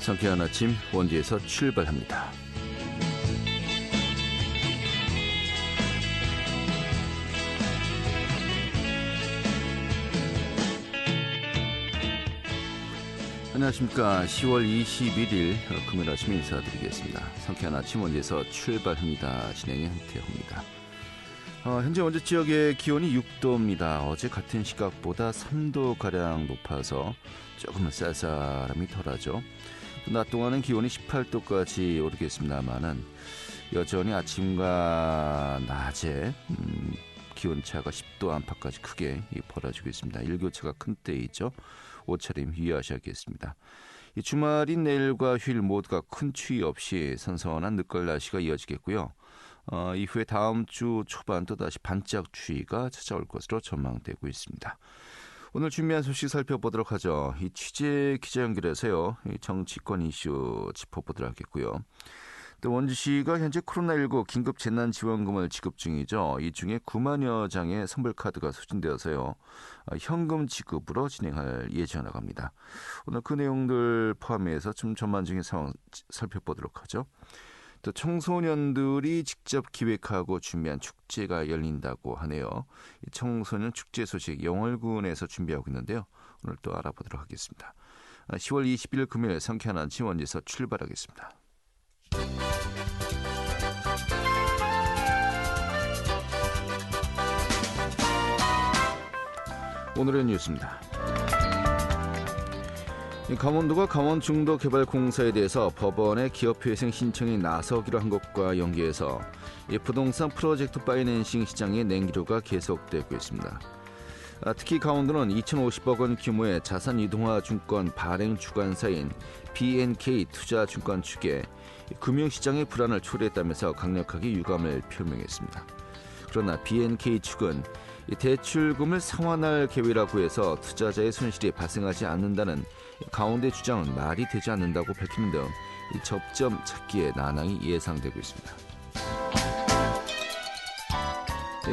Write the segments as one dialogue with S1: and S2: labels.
S1: 상쾌한 아침 원주에서 출발합니다. 안녕하십니까. 10월 21일 금요일 아침 인사드리겠습니다. 상쾌한 아침 원주에서 출발합니다. 진행의 한태호입니다. 현재 원주 지역의 기온이 6도입니다. 어제 같은 시각보다 3도가량 높아서 조금은 쌀쌀함이 덜하죠. 낮 동안은 기온이 18도까지 오르겠습니다만은 여전히 아침과 낮에 기온차가 10도 안팎까지 크게 벌어지고 있습니다. 일교차가 큰 때이죠. 옷차림 유의하셔야겠습니다. 이 주말인 내일과 휴일 모두가 큰 추위 없이 선선한 늦가을 날씨가 이어지겠고요. 이후에 다음 주 초반 또다시 반짝 추위가 찾아올 것으로 전망되고 있습니다. 오늘 준비한 소식 살펴보도록 하죠. 이 취재 기자 연결해서요. 이 정치권 이슈 짚어보도록 하겠고요. 또 원주시가 현재 코로나19 긴급 재난지원금을 지급 중이죠. 이 중에 9만여 장의 선불카드가 소진되어서요. 현금 지급으로 진행할 예정이라고 합니다. 오늘 그 내용들 포함해서 좀 전반적인 상황 살펴보도록 하죠. 또 청소년들이 직접 기획하고 준비한 축제가 열린다고 하네요. 이 청소년 축제 소식 영월군에서 준비하고 있는데요. 오늘 또 알아보도록 하겠습니다. 10월 20일 금요일 상쾌한 아침 원주에서 출발하겠습니다. 오늘의 뉴스입니다. 강원도가 강원중도개발공사에 대해서 법원에 기업회생 신청이 나서기로 한 것과 연계해서 부동산 프로젝트 파이낸싱 시장의 냉기류가 계속되고 있습니다. 특히 강원도는 2,050억 원 규모의 자산 이동화 증권 발행 주관사인 BNK 투자증권 측에 금융시장의 불안을 초래했다면서 강력하게 유감을 표명했습니다. 그러나 BNK 측은 대출금을 상환할 계획이라고 해서 투자자의 손실이 발생하지 않는다는 강원도의 주장은 말이 되지 않는다고 밝히는 등 접점 찾기에 난항이 예상되고 있습니다.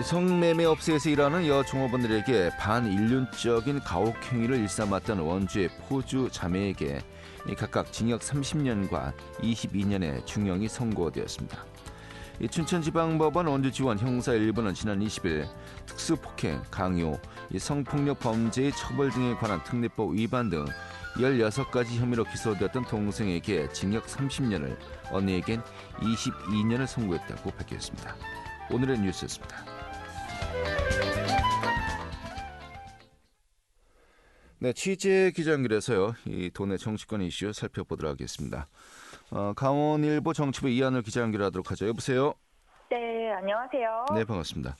S1: 성매매 업체에서 일하는 여종업원들에게 반인륜적인 가혹행위를 일삼았던 원주의 포주 자매에게 각각 징역 30년과 22년의 중형이 선고되었습니다. 춘천지방법원 원주지원 형사 1부는 지난 20일 특수폭행, 강요, 성폭력 범죄의 처벌 등에 관한 특례법 위반 등 16가지 혐의로 기소되었던 동생에게 징역 30년을, 언니에겐 22년을 선고했다고 밝혔습니다. 오늘의 뉴스였습니다. 네, 취재 기자 연결해서요. 이 도내 정치권 이슈 살펴보도록 하겠습니다. 강원일보 정치부 이하늘 기자 연결하도록 하죠. 여보세요.
S2: 네, 안녕하세요.
S1: 네, 반갑습니다.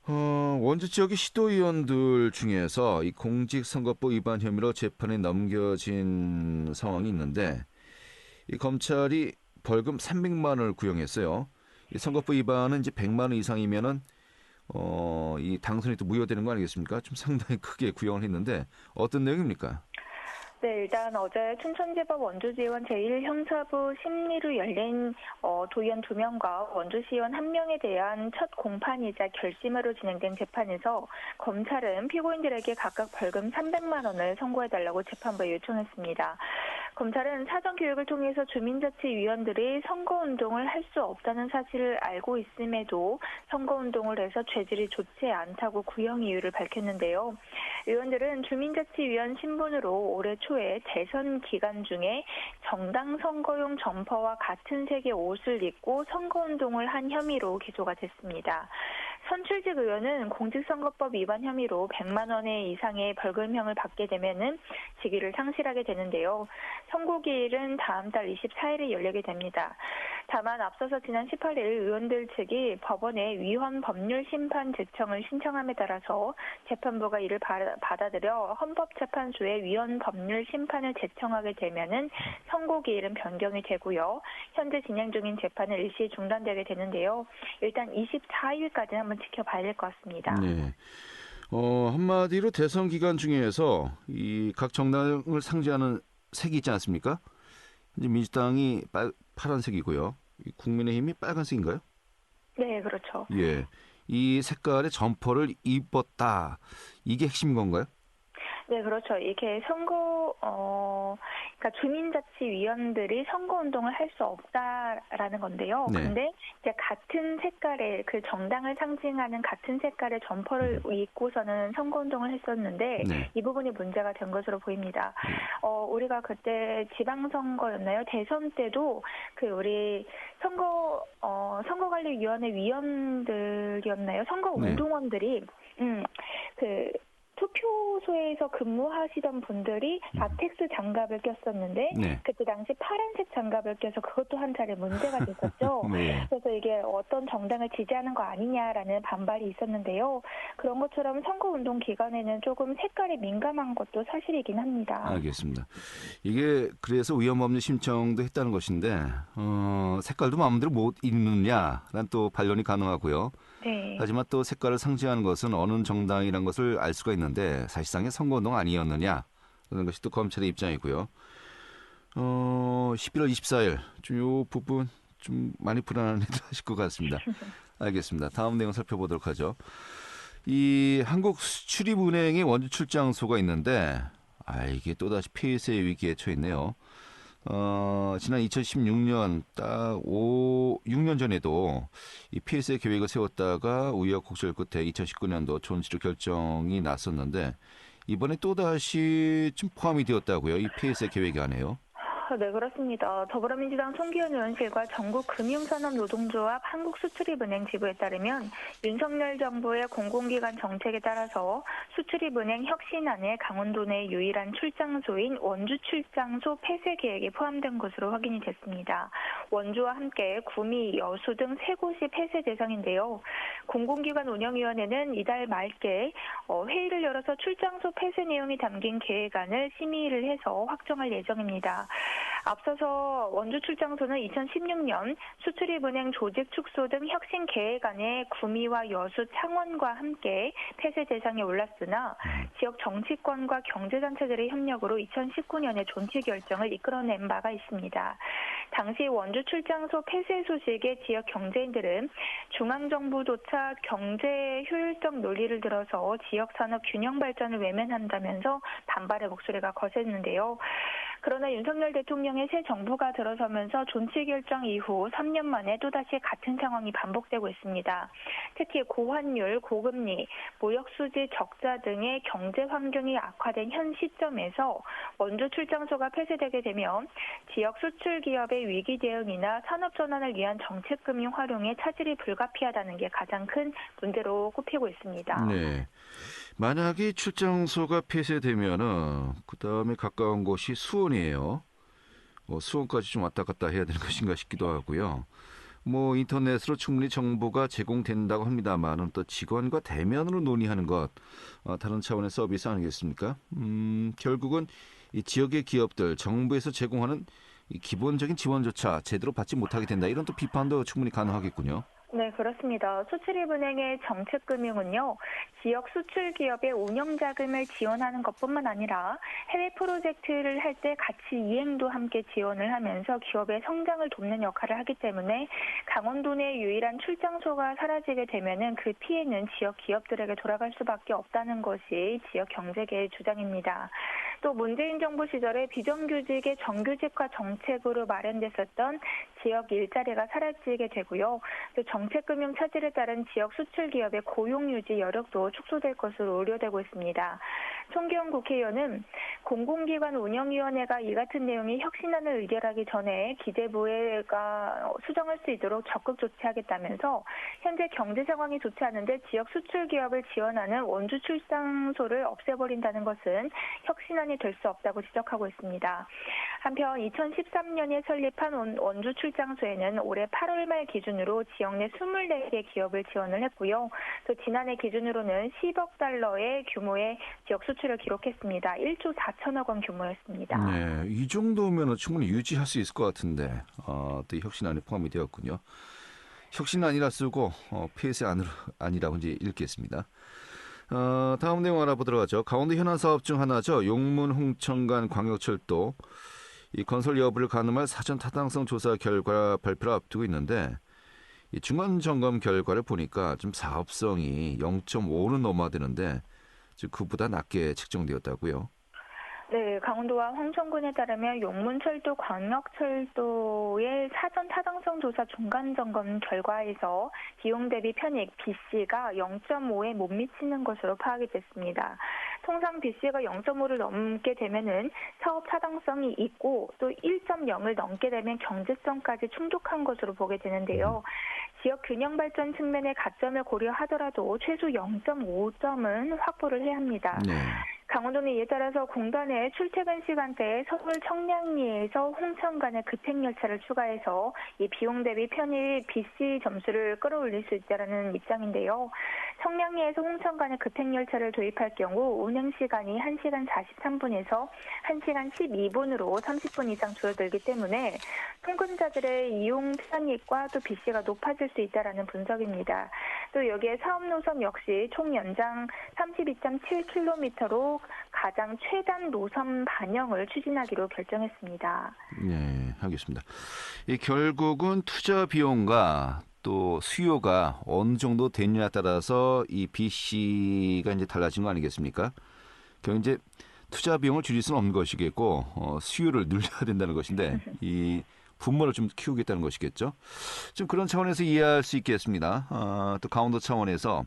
S1: 원주 지역의 시도의원들 중에서 이 공직선거법 위반 혐의로 재판에 넘겨진 상황이 있는데, 이 검찰이 벌금 300만 원을 구형했어요. 이 선거법 위반은 이제 100만 원 이상이면은 이 당선이 또 무효되는 거 아니겠습니까? 좀 상당히 크게 구형을 했는데 어떤 내용입니까?
S2: 네, 일단 어제 춘천지법 원주지원 제1형사부 심리로 열린 도의원 2명과 원주시의원 1명에 대한 첫 공판이자 결심으로 진행된 재판에서 검찰은 피고인들에게 각각 벌금 300만 원을 선고해달라고 재판부에 요청했습니다. 검찰은 사전교육을 통해서 주민자치위원들이 선거운동을 할 수 없다는 사실을 알고 있음에도 선거운동을 해서 죄질이 좋지 않다고 구형 이유를 밝혔는데요. 의원들은 주민자치위원 신분으로 올해 초에 대선 기간 중에 정당 선거용 점퍼와 같은 색의 옷을 입고 선거운동을 한 혐의로 기소가 됐습니다. 선출직 의원은 공직선거법 위반 혐의로 100만 원 이상의 벌금형을 받게 되면은 직위를 상실하게 되는데요. 선고기일은 다음 달 24일에 열리게 됩니다. 다만 앞서서 지난 18일 의원들 측이 법원에 위헌 법률 심판 제청을 신청함에 따라서 재판부가 이를 받아들여 헌법재판소에 위헌 법률 심판을 제청하게 되면은 선고기일은 변경이 되고요. 현재 진행 중인 재판은 일시 중단되게 되는데요. 일단 24일까지 한번 지켜봐야 될 것 같습니다.
S1: 네. 한마디로 대선 기간 중에서 이 각 정당을 상징하는 색이 있지 않습니까? 이제 민주당이 파란색이고요. 국민의힘이 빨간색인가요?
S2: 네, 그렇죠.
S1: 예. 이 색깔의 점퍼를 입었다. 이게 핵심인 건가요?
S2: 네, 그렇죠. 이게 선거, 그러니까 주민자치위원들이 선거운동을 할 수 없다라는 건데요.
S1: 네.
S2: 근데 이제 같은 색깔의 그 정당을 상징하는 같은 색깔의 점퍼를 입고서는 선거운동을 했었는데
S1: 네.
S2: 이 부분이 문제가 된 것으로 보입니다. 우리가 그때 지방선거였나요? 대선 때도 그 우리 선거관리위원회 위원들이었나요? 선거운동원들이 그 투표소에서 근무하시던 분들이 라텍스 장갑을 꼈었는데
S1: 네.
S2: 그때 당시 파란색 장갑을 껴서 그것도 한 차례 문제가 됐었죠.
S1: 네.
S2: 그래서 이게 어떤 정당을 지지하는 거 아니냐라는 반발이 있었는데요. 그런 것처럼 선거운동 기간에는 조금 색깔이 민감한 것도 사실이긴 합니다.
S1: 알겠습니다. 이게 그래서 위헌법률 신청도 했다는 것인데 색깔도 마음대로 못 입느냐라는 또 반론이 가능하고요.
S2: 네.
S1: 하지만 또 색깔을 상징하는 것은 어느 정당이라는 것을 알 수가 있는데 사실상의 선거운동 아니었느냐 그런 것이 또 검찰의 입장이고요. 11월 24일 좀 이 부분 좀 많이 불안하실 것 같습니다. 알겠습니다. 다음 내용 살펴보도록 하죠. 이 한국수출입은행의 원주 출장소가 있는데 이게 또다시 폐쇄 위기에 처했네요. 지난 2016년 딱 6년 전에도 이 폐쇄 계획을 세웠다가 우여곡절 끝에 2019년도 존치를 결정이 났었는데 이번에 또다시 좀 포함이 되었다고요. 이 폐쇄 계획 안에요.
S2: 네, 그렇습니다. 더불어민주당 송기현 의원실과 전국금융산업노동조합 한국수출입은행 지부에 따르면 윤석열 정부의 공공기관 정책에 따라서 수출입은행 혁신안에 강원도 내 유일한 출장소인 원주 출장소 폐쇄 계획이 포함된 것으로 확인이 됐습니다. 원주와 함께 구미, 여수 등 세 곳이 폐쇄 대상인데요. 공공기관 운영위원회는 이달 말께 회의를 열어서 출장소 폐쇄 내용이 담긴 계획안을 심의를 해서 확정할 예정입니다. 앞서서 원주 출장소는 2016년 수출입은행 조직 축소 등 혁신 계획안에 구미와 여수, 창원과 함께 폐쇄 대상에 올랐으나 지역 정치권과 경제단체들의 협력으로 2019년에 존치 결정을 이끌어낸 바가 있습니다. 당시 원주 출장소 폐쇄 소식에 지역 경제인들은 중앙정부조차 경제 효율적 논리를 들어서 지역산업 균형 발전을 외면한다면서 반발의 목소리가 거셌는데요. 그러나 윤석열 대통령의 새 정부가 들어서면서 존치 결정 이후 3년 만에 또다시 같은 상황이 반복되고 있습니다. 특히 고환율, 고금리, 무역수지 적자 등의 경제 환경이 악화된 현 시점에서 원주 출장소가 폐쇄되게 되면 지역 수출 기업의 위기 대응이나 산업 전환을 위한 정책금융 활용에 차질이 불가피하다는 게 가장 큰 문제로 꼽히고 있습니다.
S1: 네. 만약에 출장소가 폐쇄되면은 그 다음에 가까운 곳이 수원이에요. 수원까지 좀 왔다 갔다 해야 되는 것인가 싶기도 하고요. 인터넷으로 충분히 정보가 제공된다고 합니다만은 또 직원과 대면으로 논의하는 것 다른 차원의 서비스 아니겠습니까? 결국은 이 지역의 기업들 정부에서 제공하는 이 기본적인 지원조차 제대로 받지 못하게 된다. 이런 또 비판도 충분히 가능하겠군요.
S2: 네, 그렇습니다. 수출입은행의 정책금융은요, 지역 수출 기업의 운영 자금을 지원하는 것뿐만 아니라 해외 프로젝트를 할 때 같이 이행도 함께 지원을 하면서 기업의 성장을 돕는 역할을 하기 때문에 강원도 내 유일한 출장소가 사라지게 되면은 그 피해는 지역 기업들에게 돌아갈 수밖에 없다는 것이 지역 경제계의 주장입니다. 또 문재인 정부 시절에 비정규직의 정규직화 정책으로 마련됐었던 지역 일자리가 사라지게 되고요. 또 정책금융 차질에 따른 지역 수출 기업의 고용 유지 여력도 축소될 것으로 우려되고 있습니다. 송기현 국회의원은 공공기관 운영위원회가 이 같은 내용의 혁신안을 의결하기 전에 기재부가 수정할 수 있도록 적극 조치하겠다면서 현재 경제 상황이 좋지 않은데 지역 수출 기업을 지원하는 원주 출장소를 없애버린다는 것은 혁신안이 될 수 없다고 지적하고 있습니다. 한편 2013년에 설립한 원주 출장소에는 올해 8월 말 기준으로 지역 내 24개 기업을 지원을 했고요. 또 지난해 기준으로는 10억 달러의 규모의 지역 수출을 기록했습니다. 1조 4천억 원 규모였습니다.
S1: 네, 이 정도면 충분히 유지할 수 있을 것 같은데 또 혁신안에 포함이 되었군요. 혁신안이라 쓰고 폐쇄 아니라고 이제 읽겠습니다. 다음 내용 알아보도록 하죠. 강원도 현안 사업 중 하나죠. 용문 홍천간 광역철도 이 건설 여부를 가늠할 사전 타당성 조사 결과 발표를 앞두고 있는데 이 중간 점검 결과를 보니까 좀 사업성이 0.5는 넘어야 되는데 그보다 낮게 측정되었다고요.
S2: 네, 강원도와 홍천군에 따르면 용문철도 광역철도의 사전 타당성 조사 중간 점검 결과에서 비용 대비 편익 BC가 0.5에 못 미치는 것으로 파악이 됐습니다. 통상 BC가 0.5를 넘게 되면은 사업 타당성이 있고 또 1.0을 넘게 되면 경제성까지 충족한 것으로 보게 되는데요. 지역 균형 발전 측면의 가점을 고려하더라도 최소 0.5점은 확보를 해야 합니다.
S1: 네.
S2: 강원도는 이에 따라서 공단의 출퇴근 시간대에 서울 청량리에서 홍천 간의 급행열차를 추가해서 이 비용 대비 편의 BC 점수를 끌어올릴 수 있다는 입장인데요. 청량리에서 홍천 간의 급행열차를 도입할 경우 운행 시간이 1시간 43분에서 1시간 12분으로 30분 이상 줄어들기 때문에 통근자들의 이용 편익과 또 BC가 높아질 수 있다는 분석입니다. 또 여기에 사업 노선 역시 총 연장 32.7km로 가장 최단 노선 반영을 추진하기로 결정했습니다.
S1: 네, 알겠습니다. 결국은 투자 비용과 또 수요가 어느 정도 되느냐에 따라서 이 BC가 이제 달라진 거 아니겠습니까? 결국 이제 투자 비용을 줄일 수는 없는 것이겠고 수요를 늘려야 된다는 것인데 이 분모를 좀 키우겠다는 것이겠죠. 좀 그런 차원에서 이해할 수 있겠습니다. 또 강원도 차원에서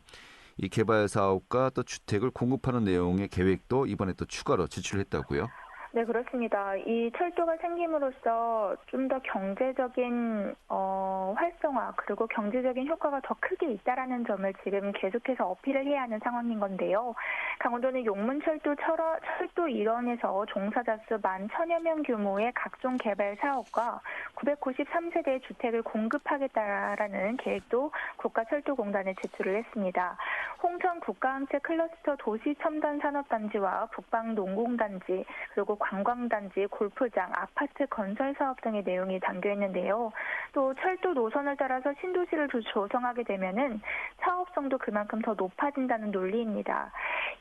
S1: 이 개발 사업과 또 주택을 공급하는 내용의 계획도 이번에 또 추가로 제출했다고요?
S2: 네, 그렇습니다. 이 철도가 생김으로써 좀 더 경제적인 활성화 그리고 경제적인 효과가 더 크게 있다라는 점을 지금 계속해서 어필을 해야 하는 상황인 건데요. 강원도는 용문철도 철도 일원에서 종사자 수 11,000여 명 규모의 각종 개발 사업과 993세대의 주택을 공급하겠다라는 계획도 국가철도공단에 제출을 했습니다. 홍천 국가함체 클러스터 도시첨단산업단지와 북방농공단지 그리고 관광단지, 골프장, 아파트 건설 사업 등의 내용이 담겨 있는데요. 또 철도 노선을 따라서 신도시를 조성하게 되면은 사업성도 그만큼 더 높아진다는 논리입니다.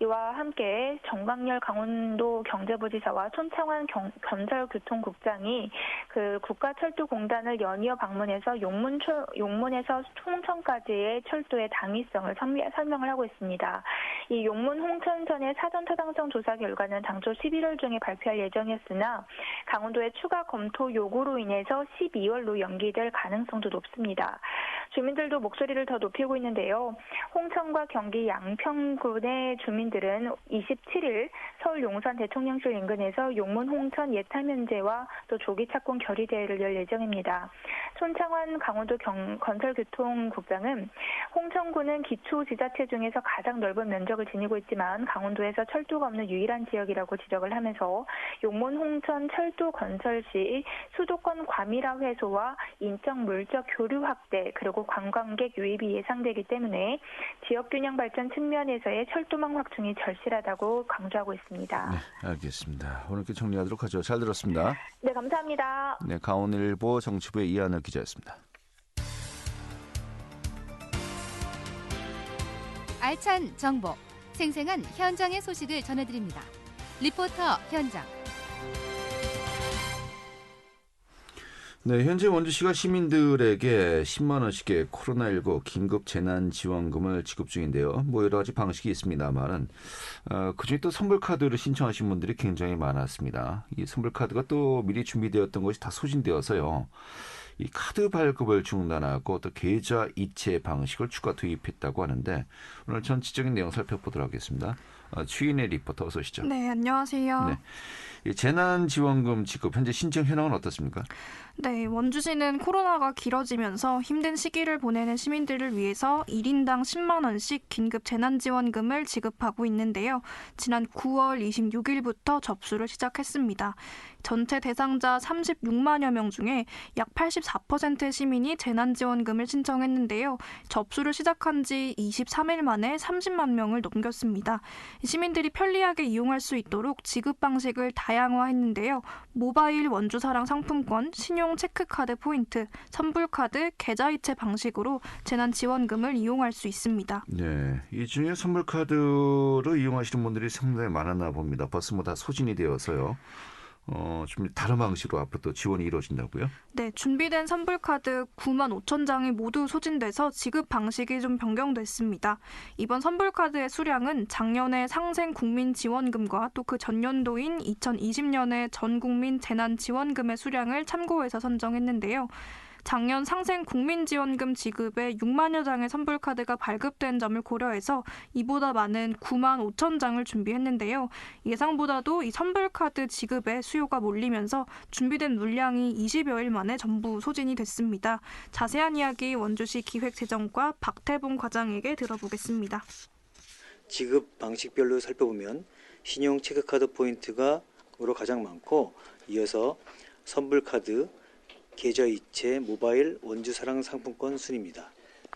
S2: 이와 함께 정광열 강원도 경제부지사와 손창환 건설교통국장이 그 국가철도공단을 연이어 방문해서 용문에서 홍천까지의 철도의 당위성을 설명을 하고 있습니다. 이 용문 홍천선의 사전 타당성 조사 결과는 당초 11월 중에 발표할 예정이었으나 강원도의 추가 검토 요구로 인해서 12월로 연기될 가능성도 높습니다. 주민들도 목소리를 더 높이고 있는데요. 홍천과 경기 양평군의 주민들은 27일 서울 용산 대통령실 인근에서 용문 홍천 예타면제와 또 조기 착공 결의대회를 열 예정입니다. 손창환 강원도 건설교통국장은 홍천군은 기초지자체 중에서 가장 넓은 면적을 지니고 있지만 강원도에서 철도가 없는 유일한 지역이라고 지적을 하면서 용문 홍천 철도 건설 시 수도권 과밀화 해소와 인적 물적 교류 확대 그리고 관광객 유입이 예상되기 때문에 지역 균형 발전 측면에서의 철도망 확충이 절실하다고 강조하고 있습니다.
S1: 네, 알겠습니다. 오늘 이렇게 정리하도록 하죠. 잘 들었습니다.
S2: 네, 감사합니다.
S1: 네, 강원일보 정치부의 이하늘 기자였습니다.
S3: 알찬 정보, 생생한 현장의 소식을 전해드립니다. 리포터 현장.
S1: 네, 현재 원주시가 시민들에게 10만 원씩의 코로나19 긴급 재난지원금을 지급 중인데요. 뭐 여러 가지 방식이 있습니다만은 그중에 또 선불카드를 신청하신 분들이 굉장히 많았습니다. 이 선불카드가 또 미리 준비되었던 것이 다 소진되어서요. 이 카드 발급을 중단하고 또 계좌 이체 방식을 추가 도입했다고 하는데 오늘 전체적인 내용 살펴보도록 하겠습니다. 추인의 리포터 어서 오시죠.
S4: 네, 안녕하세요.
S1: 네. 이 재난지원금 지급 현재 신청 현황은 어떻습니까?
S4: 네, 원주시는 코로나가 길어지면서 힘든 시기를 보내는 시민들을 위해서 1인당 10만 원씩 긴급 재난지원금을 지급하고 있는데요. 지난 9월 26일부터 접수를 시작했습니다. 전체 대상자 36만여 명 중에 약 84%의 시민이 재난지원금을 신청했는데요. 접수를 시작한 지 23일 만에 30만 명을 넘겼습니다. 시민들이 편리하게 이용할 수 있도록 지급 방식을 다양화했는데요. 모바일 원주사랑 상품권, 신용 체크카드 포인트, 선불카드, 계좌이체 방식으로 재난지원금을 이용할 수 있습니다.
S1: 네, 이 중에 선불카드로 이용하시는 분들이 상당히 많았나 봅니다. 벌써 뭐 다 소진이 되어서요. 좀 다른 방식으로 앞으로 또 지원이 이루어진다고요?
S4: 네, 준비된 선불카드 9만 5천 장이 모두 소진돼서 지급 방식이 좀 변경됐습니다. 이번 선불카드의 수량은 작년의 상생국민지원금과 또 그 전년도인 2020년의 전국민 재난지원금의 수량을 참고해서 선정했는데요. 작년 상생국민지원금 지급에 6만여 장의 선불카드가 발급된 점을 고려해서 이보다 많은 9만 5천 장을 준비했는데요. 예상보다도 이 선불카드 지급에 수요가 몰리면서 준비된 물량이 20여일 만에 전부 소진이 됐습니다. 자세한 이야기 원주시 기획재정과 박태봉 과장에게 들어보겠습니다.
S5: 지급 방식별로 살펴보면 신용 체크카드 포인트가 가장 많고 이어서 선불카드, 계좌이체, 모바일, 원주사랑 상품권 순입니다.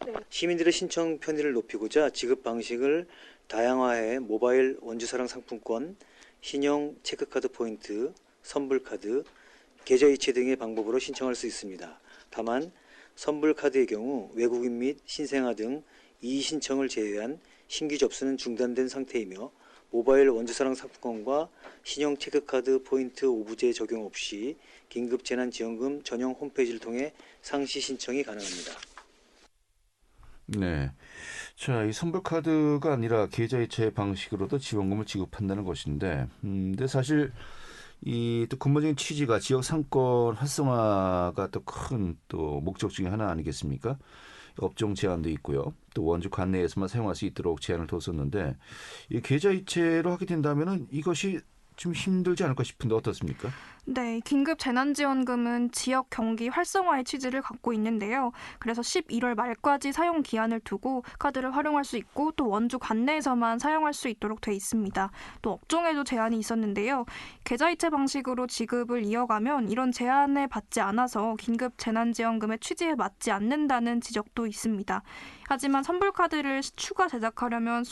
S4: 네.
S5: 시민들의 신청 편의를 높이고자 지급 방식을 다양화해 모바일, 원주사랑 상품권, 신용 체크카드 포인트, 선불카드, 계좌이체 등의 방법으로 신청할 수 있습니다. 다만 선불카드의 경우 외국인 및 신생아 등 이의신청을 제외한 신규 접수는 중단된 상태이며 모바일 원주사랑 상품권과 신용 체크카드 포인트 오부제 적용 없이 긴급재난지원금 전용 홈페이지를 통해 상시 신청이 가능합니다.
S1: 네. 자, 이 선불카드가 아니라 계좌이체 방식으로도 지원금을 지급한다는 것인데, 근데 사실 이 또 근본적인 취지가 지역 상권 활성화가 또 큰 또 목적 중에 하나 아니겠습니까? 업종 제한도 있고요. 또 원주 관내에서만 사용할 수 있도록 제한을 뒀었는데 이 계좌이체로 하게 된다면은 이것이 좀 힘들지 않을까 싶은데 어떻습니까?
S4: 네, 긴급 재난지원금은 지역 경기 활성화의 취지를 갖고 있는데요. 그래서 11월 말까지 사용 기한을 두고 카드를 활용할 수 있고 또 원주 관내에서만 사용할 수 있도록 돼 있습니다. 또 업종에도 제한이 있었는데요. 계좌이체 방식으로 지급을 이어가면 이런 제한에 받지 않아서 긴급 재난지원금의 취지에 맞지 않는다는 지적도 있습니다. 하지만 선불카드를 추가 제작하려면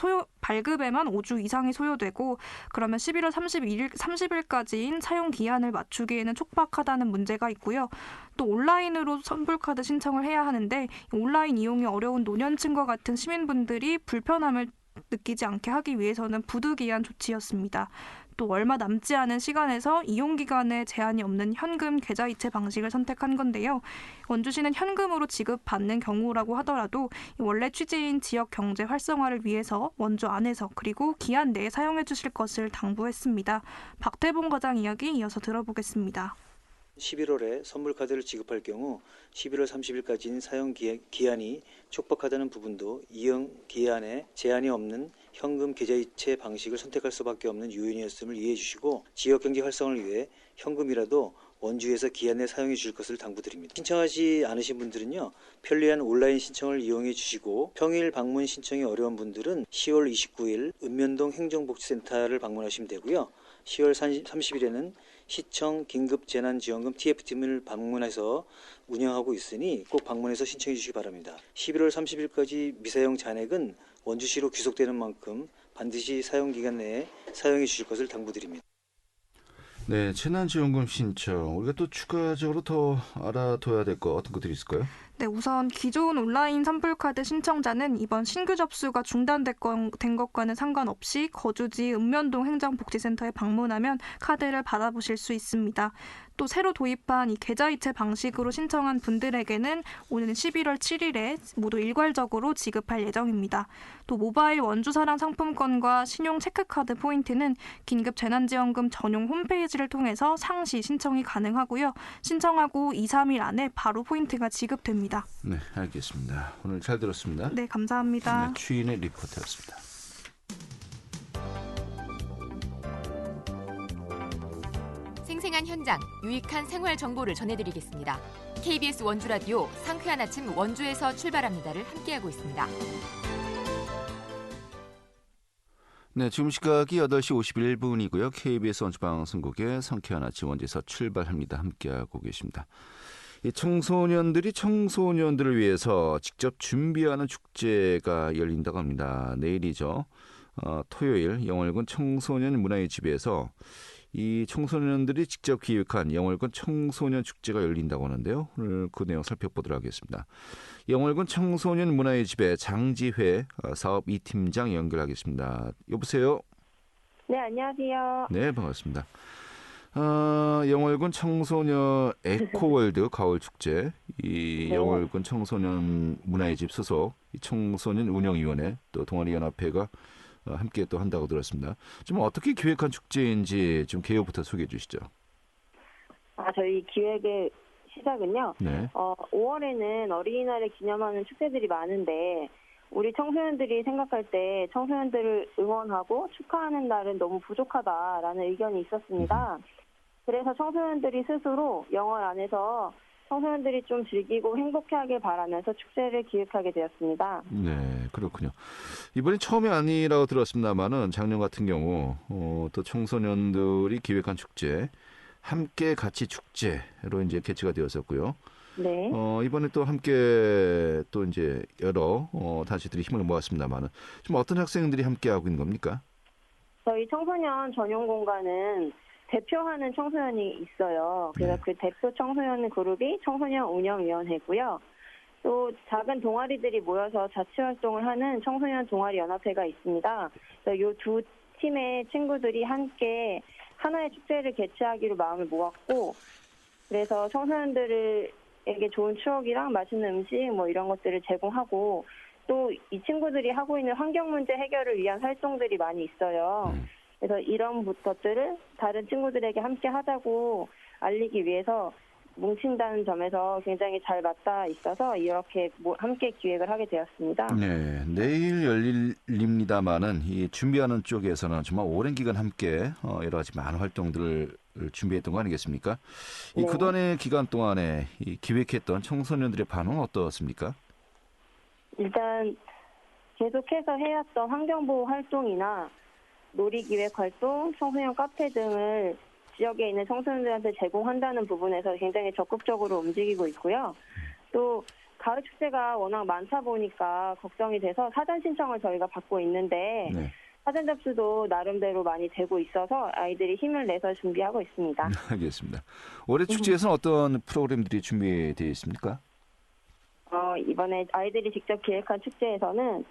S4: 발급에만 5주 이상이 소요되고 그러면 11월 30일까지인 사용 기한을 맞추기에는 촉박하다는 문제가 있고요. 또 온라인으로 선불카드 신청을 해야 하는데 온라인 이용이 어려운 노년층과 같은 시민분들이 불편함을 느끼지 않게 하기 위해서는 부득이한 조치였습니다. 또 얼마 남지 않은 시간에서 이용기간에 제한이 없는 현금 계좌이체 방식을 선택한 건데요. 원주시는 현금으로 지급받는 경우라고 하더라도 원래 취지인 지역 경제 활성화를 위해서 원주 안에서 그리고 기한 내에 사용해 주실 것을 당부했습니다. 박태봉 과장 이야기 이어서 들어보겠습니다.
S5: 11월에 선불카드를 지급할 경우 11월 30일까지인 사용 기한이 촉박하다는 부분도 이용 기한에 제한이 없는 현금 계좌이체 방식을 선택할 수밖에 없는 요인이었음을 이해해 주시고 지역경제 활성화를 위해 현금이라도 원주에서 기한 내 사용해 주실 것을 당부드립니다. 신청하지 않으신 분들은요. 편리한 온라인 신청을 이용해 주시고 평일 방문 신청이 어려운 분들은 10월 29일 읍면동 행정복지센터를 방문하시면 되고요. 10월 30일에는 시청 긴급재난지원금 TF팀을 방문해서 운영하고 있으니 꼭 방문해서 신청해 주시기 바랍니다. 11월 30일까지 미사용 잔액은 원주시로 귀속되는 만큼 반드시 사용기간 내에 사용해 주실 것을 당부드립니다.
S1: 네, 재난지원금 신청 우리가 또 추가적으로 더 알아둬야 될 거 어떤 것들이 있을까요?
S4: 네, 우선 기존 온라인 선불카드 신청자는 이번 신규 접수가 중단된 것과는 상관없이 거주지 읍면동 행정복지센터에 방문하면 카드를 받아보실 수 있습니다. 또 새로 도입한 이 계좌이체 방식으로 신청한 분들에게는 오는 11월 7일에 모두 일괄적으로 지급할 예정입니다. 또 모바일 원주사랑 상품권과 신용 체크카드 포인트는 긴급재난지원금 전용 홈페이지를 통해서 상시 신청이 가능하고요. 신청하고 2, 3일 안에 바로 포인트가 지급됩니다.
S1: 네, 알겠습니다. 오늘 잘 들었습니다.
S4: 네, 감사합니다.
S1: 네, 추인의 리포터였습니다.
S6: 생생한 현장, 유익한 생활 정보를 전해드리겠습니다. KBS 원주라디오 상쾌한 아침 원주에서 출발합니다를 함께하고 있습니다.
S1: 네, 지금 시각이 8시 51분이고요. KBS 원주방송국의 상쾌한 아침 원주에서 출발합니다. 함께하고 계십니다. 이 청소년들을 위해서 직접 준비하는 축제가 열린다고 합니다. 내일이죠. 토요일 영월군 청소년 문화의 집에서 이 청소년들이 직접 기획한 영월군 청소년 축제가 열린다고 하는데요. 오늘 그 내용 살펴보도록 하겠습니다. 영월군 청소년 문화의 집의 장지회 사업 2팀장 연결하겠습니다. 여보세요?
S7: 네, 안녕하세요.
S1: 네, 반갑습니다. 영월군 청소년 에코월드 가을축제, 이
S7: 네.
S1: 영월군 청소년 문화의 집 소속 이 청소년 운영위원회 또 동아리연합회가 함께 또 한다고 들었습니다. 좀 어떻게 기획한 축제인지 좀 개요부터 소개해 주시죠.
S7: 저희 기획의 시작은요.
S1: 네.
S7: 5월에는 어린이날을 기념하는 축제들이 많은데 우리 청소년들이 생각할 때 청소년들을 응원하고 축하하는 날은 너무 부족하다라는 의견이 있었습니다. 그래서 청소년들이 스스로 영월 안에서 청소년들이 좀 즐기고 행복해하길 바라면서 축제를 기획하게 되었습니다.
S1: 네, 그렇군요. 이번이 처음이 아니라고 들었습니다만은 작년 같은 경우 또 청소년들이 기획한 축제, 함께 같이 축제로 이제 개최가 되었었고요.
S7: 네.
S1: 이번에 또 함께 또 이제 여러 단체들이 힘을 모았습니다만은 좀 어떤 학생들이 함께 하고 있는 겁니까?
S7: 저희 청소년 전용 공간은 대표하는 청소년이 있어요. 그래서
S1: 네.
S7: 그 대표 청소년 그룹이 청소년 운영위원회고요. 또 작은 동아리들이 모여서 자치활동을 하는 청소년 동아리 연합회가 있습니다. 그래서 이 두 팀의 친구들이 함께 하나의 축제를 개최하기로 마음을 모았고, 그래서 청소년들에게 좋은 추억이랑 맛있는 음식 뭐 이런 것들을 제공하고, 또 이 친구들이 하고 있는 환경 문제 해결을 위한 활동들이 많이 있어요. 그래서 이런 것들을 다른 친구들에게 함께 하자고 알리기 위해서 뭉친다는 점에서 굉장히 잘 맞닿아 있어서 이렇게 함께 기획을 하게 되었습니다.
S1: 네, 내일 열립니다만은 이 준비하는 쪽에서는 정말 오랜 기간 함께 여러 가지 많은 활동들을 준비했던 거 아니겠습니까? 이
S7: 네.
S1: 그동안의 기간 동안에 이 기획했던 청소년들의 반응은 어떻습니까?
S7: 일단 계속해서 해왔던 환경보호 활동이나 놀이기획 활동, 청소년 카페 등을 지역에 있는 청소년들한테 제공한다는 부분에서 굉장히 적극적으로 움직이고 있고요. 또 가을 축제가 워낙 많다 보니까 걱정이 돼서 사전 신청을 저희가 받고 있는데
S1: 네,
S7: 사전 접수도 나름대로 많이 되고 있어서 아이들이 힘을 내서 준비하고 있습니다.
S1: 알겠습니다. 올해 축제에서는 어떤 프로그램들이 준비되어 있습니까?
S7: 이번에 아이들이 직접 기획한 축제에서는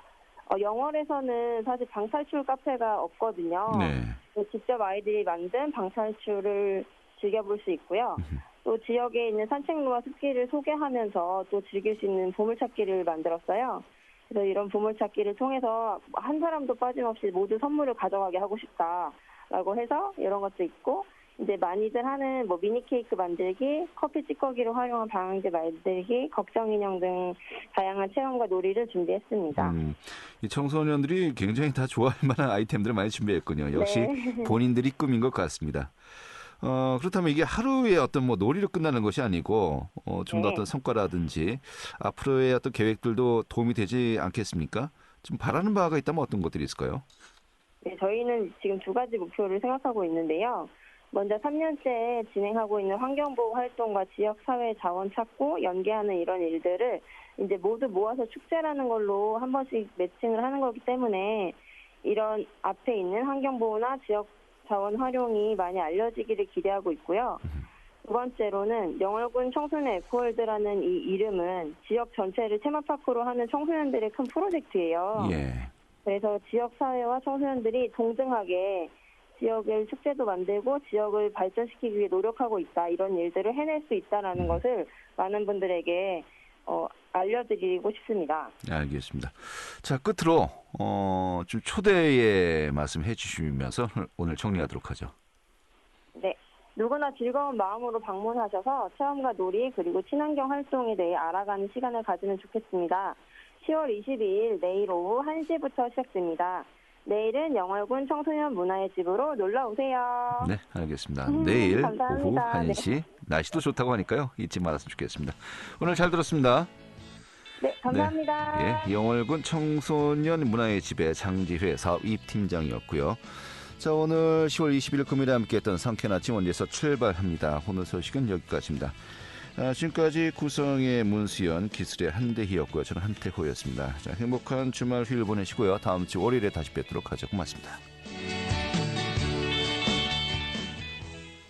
S7: 영월에서는 사실 방탈출 카페가 없거든요.
S1: 네,
S7: 직접 아이들이 만든 방탈출을 즐겨볼 수 있고요. 또 지역에 있는 산책로와 숲길을 소개하면서 또 즐길 수 있는 보물찾기를 만들었어요. 그래서 이런 보물찾기를 통해서 한 사람도 빠짐없이 모두 선물을 가져가게 하고 싶다라고 해서 이런 것도 있고, 이제 많이들 하는 뭐 미니 케이크 만들기, 커피 찌꺼기를 활용한 방향제 만들기, 걱정 인형 등 다양한 체험과 놀이를 준비했습니다.
S1: 이 청소년들이 굉장히 다 좋아할 만한 아이템들을 많이 준비했군요. 역시
S7: 네.
S1: 본인들이 꾸민 것 같습니다. 그렇다면 이게 하루에 어떤 뭐 놀이로 끝나는 것이 아니고 좀 더
S7: 네.
S1: 어떤 성과라든지 앞으로의 어떤 계획들도 도움이 되지 않겠습니까? 좀 바라는 바가 있다면 어떤 것들이 있을까요?
S7: 네, 저희는 지금 두 가지 목표를 생각하고 있는데요. 먼저 3년째 진행하고 있는 환경보호 활동과 지역사회 자원 찾고 연계하는 이런 일들을 이제 모두 모아서 축제라는 걸로 한 번씩 매칭을 하는 거기 때문에 이런 앞에 있는 환경보호나 지역 자원 활용이 많이 알려지기를 기대하고 있고요. 두 번째로는 영월군 청소년 에코월드라는 이 이름은 지역 전체를 테마파크로 하는 청소년들의 큰 프로젝트예요.
S1: 예.
S7: 그래서 지역사회와 청소년들이 동등하게 지역을 축제도 만들고 지역을 발전시키기 위해 노력하고 있다. 이런 일들을 해낼 수 있다라는 것을 많은 분들에게 알려드리고 싶습니다.
S1: 알겠습니다. 자, 끝으로 좀 초대의 말씀해 주시면서 오늘 정리하도록 하죠.
S7: 네. 누구나 즐거운 마음으로 방문하셔서 체험과 놀이 그리고 친환경 활동에 대해 알아가는 시간을 가지면 좋겠습니다. 10월 22일 내일 오후 1시부터 시작됩니다. 내일은 영월군 청소년 문화의 집으로 놀러 오세요.
S1: 네, 알겠습니다. 내일 오후
S7: 감사합니다.
S1: 1시 날씨도 좋다고 하니까요. 잊지 말았으면 좋겠습니다. 오늘 잘 들었습니다.
S7: 네, 감사합니다.
S1: 예, 영월군 청소년 문화의 집의 장지회 사업입팀장이었고요. 자, 오늘 10월 20일 금요일에 함께했던 상쾌한 아침 원주에서 출발합니다. 오늘 소식은 여기까지입니다. 지금까지 구성의 문수연, 기술의 한대희였고요. 저는 한태호였습니다. 자, 행복한 주말 휴일 보내시고요. 다음 주 월요일에 다시 뵙도록 하죠. 고맙습니다.